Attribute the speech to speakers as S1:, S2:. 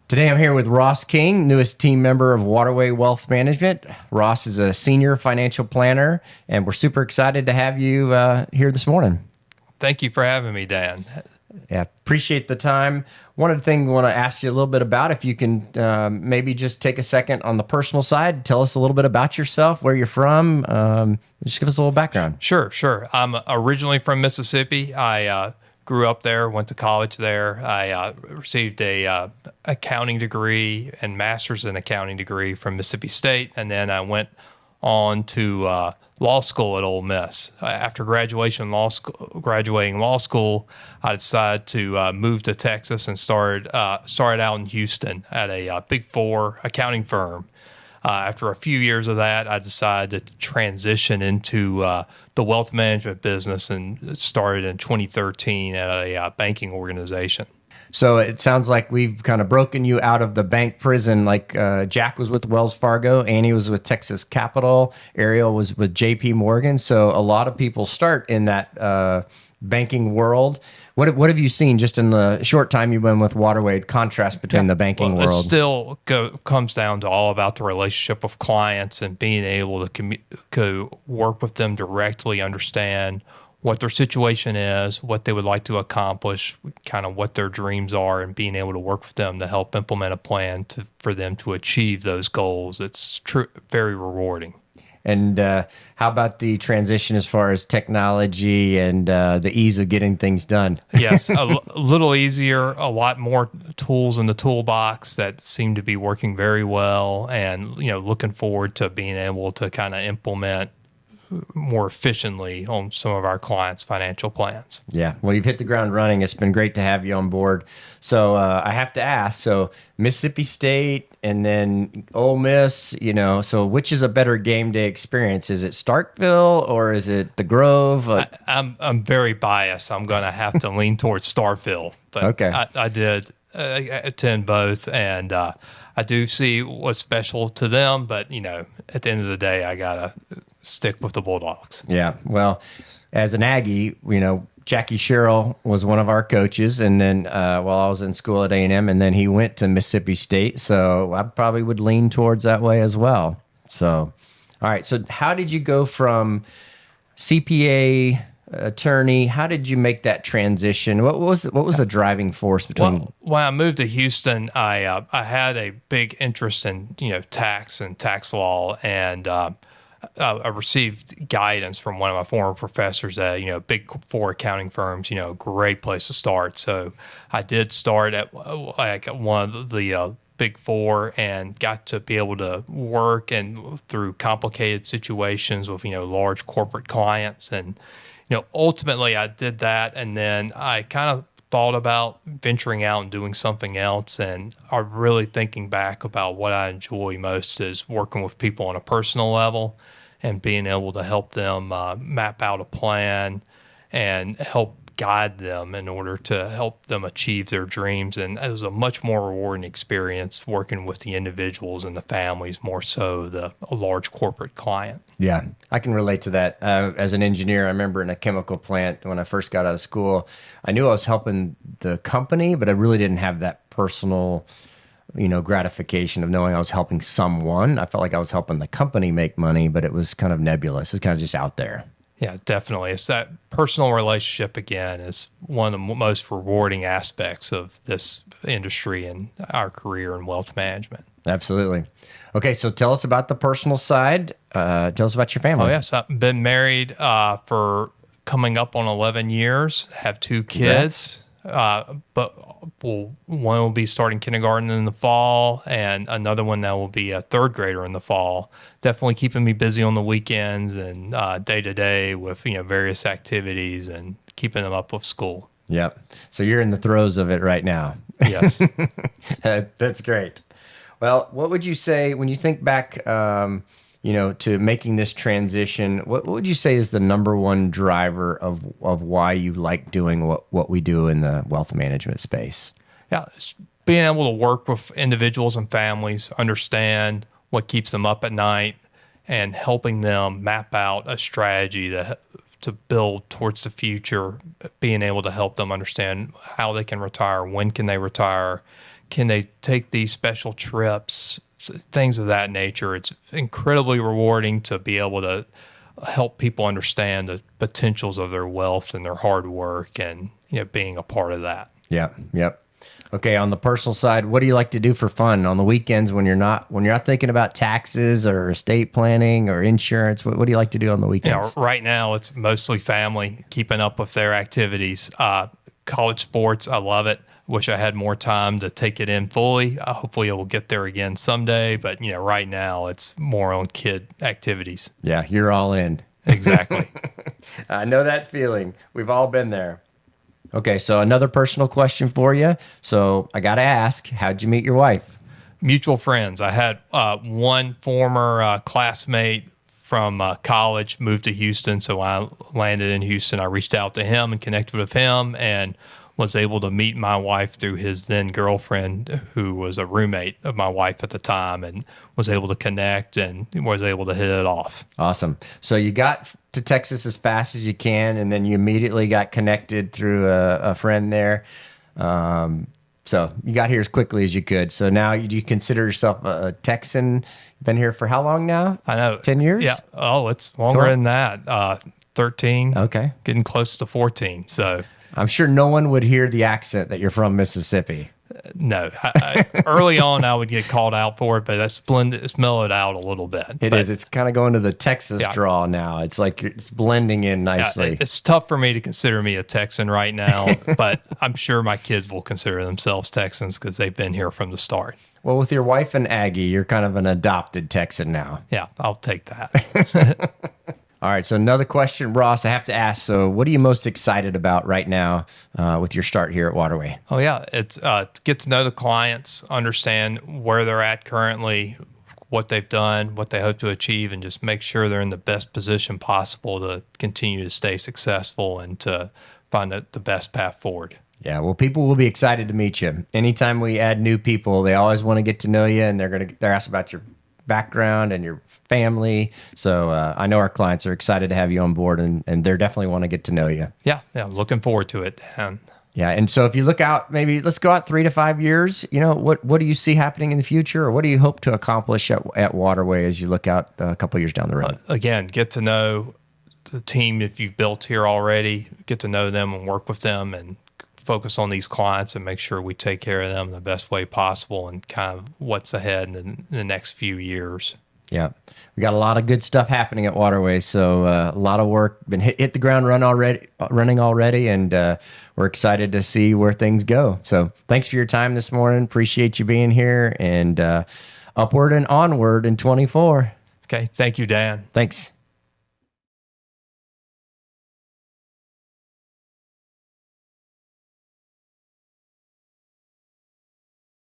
S1: Today I'm here with Ross King, newest team member of Waterway Wealth Management. Ross is a senior financial planner, and we're super excited to have you here this morning.
S2: Thank you for having me, Dan.
S1: Yeah, appreciate the time. One of the things I want to ask you a little bit about, if you can maybe just take a second on the personal side, tell us a little bit about yourself, where you're from. Just give us a little background.
S2: Sure. I'm originally from Mississippi. I grew up there, went to college there. I received a accounting degree and master's in accounting degree from Mississippi State, and then I went on to law school at Ole Miss. After graduating law school, I decided to move to Texas and started out in Houston at a Big Four accounting firm. After a few years of that, I decided to transition into the wealth management business and started in 2013 at a banking organization.
S1: So it sounds like we've kind of broken you out of the bank prison. Like Jack was with Wells Fargo, Annie was with Texas Capital, Ariel was with JP Morgan. So a lot of people start in that banking world. What have you seen just in the short time you've been with Waterway, contrast between the banking world?
S2: It still comes down to all about the relationship with clients and being able to work with them directly, understand what their situation is, what they would like to accomplish, kind of what their dreams are, and being able to work with them to help implement a plan for them to achieve those goals. It's very rewarding.
S1: And how about the transition as far as technology and the ease of getting things done?
S2: Yes, a little easier, a lot more tools in the toolbox that seem to be working very well, and looking forward to being able to kind of implement more efficiently on some of our clients' financial plans.
S1: Yeah, well, you've hit the ground running. It's been great to have you on board. So I have to ask, so Mississippi State and then Ole Miss, so which is a better game day experience? Is it Starkville or is it the Grove?
S2: I'm very biased. I'm going to have to lean towards Starkville, but
S1: okay.
S2: I did attend both, and I do see what's special to them, but at the end of the day, I gotta stick with the Bulldogs.
S1: Yeah, well, as an Aggie, Jackie Sherrill was one of our coaches, and then while I was in school at A&M, and then he went to Mississippi State, so I probably would lean towards that way as well. So, all right, so how did you go from CPA attorney? How did you make that transition? What was the driving force between?
S2: Well, when I moved to Houston, I had a big interest in tax and tax law, and I received guidance from one of my former professors at Big Four accounting firms. Great place to start. So I did start at one of the Big Four and got to be able to work and through complicated situations with large corporate clients, and ultimately I did that, and then I kind of thought about venturing out and doing something else, and I'm really thinking back about what I enjoy most is working with people on a personal level and being able to help them map out a plan and help guide them in order to help them achieve their dreams. And it was a much more rewarding experience working with the individuals and the families, more so a large corporate client.
S1: Yeah, I can relate to that. As an engineer, I remember in a chemical plant when I first got out of school, I knew I was helping the company, but I really didn't have that personal gratification of knowing I was helping someone. I felt like I was helping the company make money, but it was kind of nebulous. It's kind of just out there.
S2: Yeah, definitely. It's that personal relationship, again, is one of the most rewarding aspects of this industry and our career in wealth management.
S1: Absolutely. Okay, so tell us about the personal side. Tell us about your family.
S2: Oh, yes. I've been married for coming up on 11 years, have 2 kids. But one will be starting kindergarten in the fall, and another one that will be a 3rd grader in the fall. Definitely keeping me busy on the weekends and day to day with various activities and keeping them up with school.
S1: Yep. So you're in the throes of it right now.
S2: Yes.
S1: That's great. Well, what would you say when you think back to making this transition, what would you say is the number one driver of why you like doing what we do in the wealth management space?
S2: Yeah, it's being able to work with individuals and families, understand what keeps them up at night, and helping them map out a strategy to build towards the future, being able to help them understand how they can retire, when can they retire, can they take these special trips, things of that nature. It's incredibly rewarding to be able to help people understand the potentials of their wealth and their hard work, and being a part of that.
S1: Yeah. Yep. Okay, on the personal side, what do you like to do for fun on the weekends when you're not thinking about taxes or estate planning or insurance? What do you like to do on the weekends?
S2: Right now it's mostly family, keeping up with their activities. College sports, I love it. Wish I had more time to take it in fully. Hopefully, it will get there again someday. But right now it's more on kid activities.
S1: Yeah, you're all in.
S2: Exactly.
S1: I know that feeling. We've all been there. Okay, so another personal question for you. So I got to ask, how'd you meet your wife?
S2: Mutual friends. I had one former classmate from college moved to Houston, so I landed in Houston. I reached out to him and connected with him, and was able to meet my wife through his then girlfriend, who was a roommate of my wife at the time, and was able to connect and was able to hit it off.
S1: Awesome. So you got to Texas as fast as you can, and then you immediately got connected through a friend there. So you got here as quickly as you could. So now do you consider yourself a Texan? Been here for how long now?
S2: I know.
S1: 10 years?
S2: Yeah. Oh, it's longer
S1: 12?
S2: than that. 13.
S1: Okay.
S2: Getting close to 14. So
S1: I'm sure no one would hear the accent that you're from Mississippi.
S2: no. Early on, I would get called out for it, but it's mellowed out a little bit.
S1: It is. It's kind of going to the Texas
S2: Yeah.
S1: draw now. It's like it's blending in nicely.
S2: It's tough for me to consider me a Texan right now, but I'm sure my kids will consider themselves Texans because they've been here from the start.
S1: Well, with your wife and Aggie, you're kind of an adopted Texan now.
S2: Yeah, I'll take that.
S1: All right. So another question, Ross, I have to ask. So what are you most excited about right now with your start here at Waterway?
S2: Oh, yeah. It's to get to know the clients, understand where they're at currently, what they've done, what they hope to achieve, and just make sure they're in the best position possible to continue to stay successful and to find the best path forward.
S1: Yeah, well, people will be excited to meet you. Anytime we add new people, they always want to get to know you, and they're asked about your background and your family. So I know our clients are excited to have you on board, and they're definitely want to get to know you.
S2: Yeah, looking forward to it.
S1: Yeah, and so if you look out, maybe let's go out 3 to 5 years. What do you see happening in the future, or what do you hope to accomplish at Waterway as you look out a couple of years down the road?
S2: Again, get to know the team if you've built here already. Get to know them and work with them, and focus on these clients and make sure we take care of them the best way possible, and kind of what's ahead in the next few years.
S1: Yeah, we got a lot of good stuff happening at Waterway, so a lot of work been hit the ground running already, and we're excited to see where things go. So thanks for your time this morning. Appreciate you being here, and upward and onward in 24.
S2: Okay, thank you, Dan.
S1: Thanks.